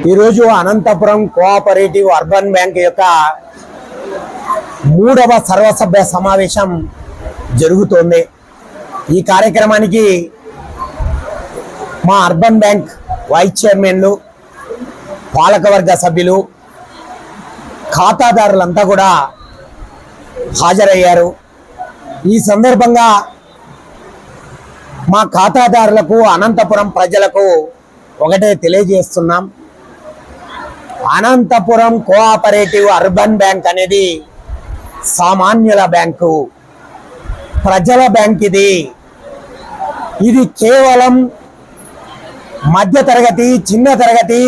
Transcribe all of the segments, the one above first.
ఈరోజు Anantapuram cooperative urban bank యొక్క 3వ సర్వసభ్య సమావేశం జరుగుతోంది। ఈ కార్యక్రమానికి మా అర్బన్ బ్యాంక్ వైస్ చైర్మన్లు, పాలకవర్గ సభ్యులు, ఖాతాదారులంతా కూడా హాజరయ్యారు। ఈ సందర్భంగా మా ఖాతాదారులకు, అనంతపురం ప్రజలకు ఒకటే తెలియజేస్తున్నాం, అనంతపురం కోఆపరేటివ్ అర్బన్ బ్యాంక్ అనేది సామాన్యుల బ్యాంకు, ప్రజల బ్యాంక్। ఇది కేవలం మధ్యతరగతి, చిన్న తరగతి,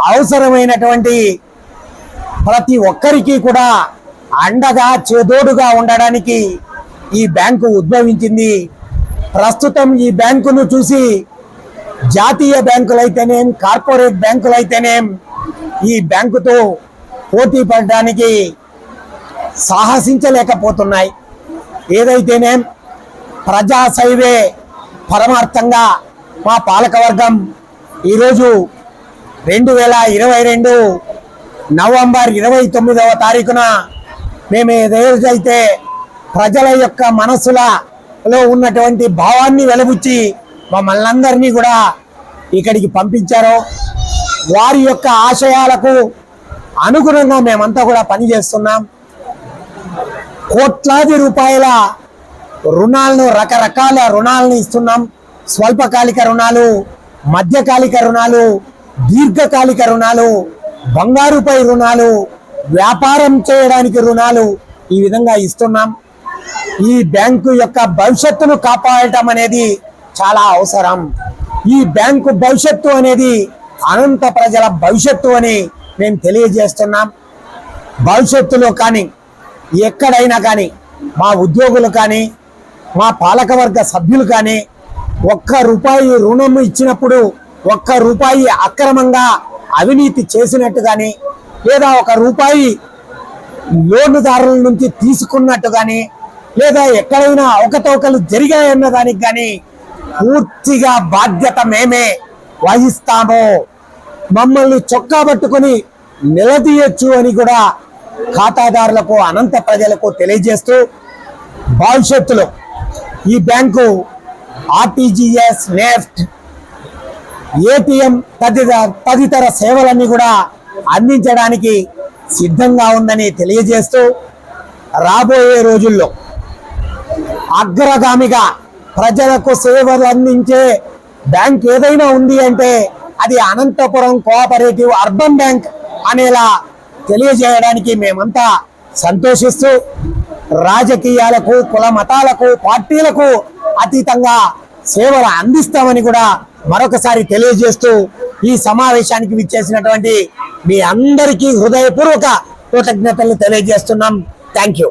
అవసరమైనటువంటి ప్రతి ఒక్కరికి కూడా అండగా, చేదోడుగా ఉండడానికి ఈ బ్యాంకు ఉద్భవించింది। ప్రస్తుతం ఈ బ్యాంకును చూసి జాతీయ బ్యాంకులైతేనేం, కార్పొరేట్ బ్యాంకులైతేనేం ఈ బ్యాంకుతో పోటీ పడడానికి సాహసించలేకపోతున్నాయి। ఏదైతేనేం ప్రజాసేవే పరమార్థంగా మా పాలకవర్గం ఈరోజు 2022 నవంబర్ 29వ తారీఖున మేము ఏదైతే ప్రజల యొక్క మనసులలో ఉన్నటువంటి భావాన్ని వెలుబుచ్చి మమ్మల్ని అందరినీ కూడా ఇక్కడికి పంపించారో వారి యొక్క ఆశయాలకు అనుగుణంగా మేమంతా కూడా పనిచేస్తున్నాం। కోట్లాది రూపాయల రుణాలను, రకరకాల రుణాలను ఇస్తున్నాం। స్వల్పకాలిక రుణాలు, మధ్యకాలిక రుణాలు, దీర్ఘకాలిక రుణాలు, బంగారుపై రుణాలు, వ్యాపారం చేయడానికి రుణాలు, ఈ విధంగా ఇస్తున్నాం। ఈ బ్యాంకు యొక్క భవిష్యత్తును కాపాడటం అనేది చాలా అవసరం। ఈ బ్యాంకు భవిష్యత్తు అనేది అనంత ప్రజల భవిష్యత్తు అని మేము తెలియజేస్తున్నాం। భవిష్యత్తులో కానీ ఎక్కడైనా కానీ మా ఉద్యోగులు కానీ, మా పాలకవర్గ సభ్యులు కానీ ₹1 రుణం ఇచ్చినప్పుడు ₹1 అక్రమంగా అవినీతి చేసినట్టు కానీ, లేదా ₹1 లోనుదారుల నుంచి తీసుకున్నట్టు కానీ, లేదా ఎక్కడైనా అవకతవకలు జరిగాయన్న దానికి కానీ పూర్తిగా బాధ్యత మేమే వహిస్తాము। మమ్మల్ని చొక్కా పట్టుకొని నిలదీయచ్చు అని కూడా ఖాతాదారులకు, అనంత ప్రజలకు తెలియజేస్తూ, భవిష్యత్తులో ఈ బ్యాంకు ఆర్టీజీఎస్, నెఫ్ట్, ఏటీఎం తదితర సేవలన్నీ కూడా అందించడానికి సిద్ధంగా ఉందని తెలియజేస్తూ, రాబోయే రోజుల్లో అగ్రగామిగా ప్రజలకు సేవలు అందించే బ్యాంక్ ఏదైనా ఉంది అంటే అది అనంతపురం కోఆపరేటివ్ అర్బన్ బ్యాంక్ అనేలా తెలియజేయడానికి మేమంతా సంతోషిస్తూ, రాజకీయాలకు, కుల మతాలకు, పార్టీలకు అతీతంగా సేవలు అందిస్తామని కూడా మరొకసారి తెలియజేస్తూ, ఈ సమావేశానికి విచ్చేసినటువంటి మీ అందరికీ హృదయపూర్వక కృతజ్ఞతలు తెలియజేస్తున్నాం। Thank you.